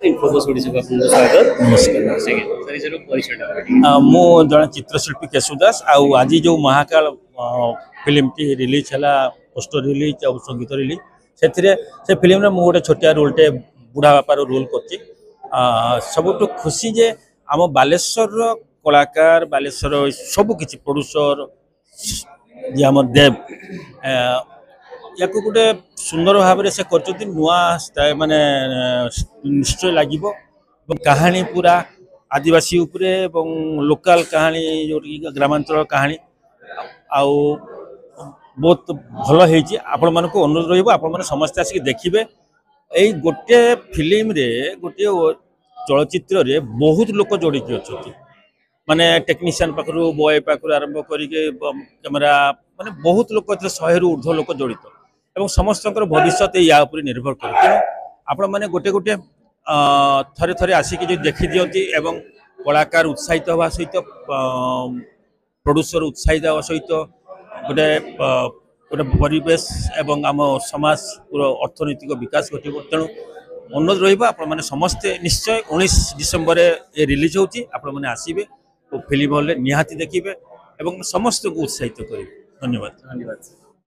इन्फोबॉस ओडिशा को आपको स्वागत। नमस्कार। मु जन चित्रशिल्पी केशु दास आज जो महाकाल फिल्म टी रिलीज है पोस्टर रिलीज और संगीत रिलीज से फिल्म में गोटे छोटिया रोलटे बुढ़ा बापार रोल कर सबुठ खुशी जे आम बालेश्वर कलाकार बालेश्वर सबकि प्रोड्यूसर जी आम देव या गोटे सुंदर भाव से कर नुआ माने निश्चय लगे कहानी पूरा आदिवासी उपरे लोकल कहानी जो ग्रामांचल कहानी आउ बहुत भल होती आपण मान अनुरोध रही आपण मैंने समस्ते आसिक देखिए यही गोटे फिल्म रे गोटे चलचित्र रे बहुत लोक जोड़ी अच्छा माने टेक्नीशियन पाखु बॉय पाखु आरंभ करके कैमेरा माने बहुत लोक 100 रु ऊर्ध्व लोक जड़ित एवं समस्त भविष्य या निर्भर करे तेणु आपण मैंने गोटे गोटे थरे थरे आसिक जो देखी दिखती एवं कलाकार उत्साहित हवा सहित प्रोड्यूसर उत्साहित हवा सहित गोटे गोटे परिवेश एवं आम समाज पूरा अर्थनैतिक विकास घटे तेणु अनुरोध रहा समस्ते निश्चय 19 डिसेम्बर ये रिलीज होती आपने आसवे फिल्म हॉल निहाती देखिए एवं समस्त को उत्साहित करेंगे। धन्यवाद।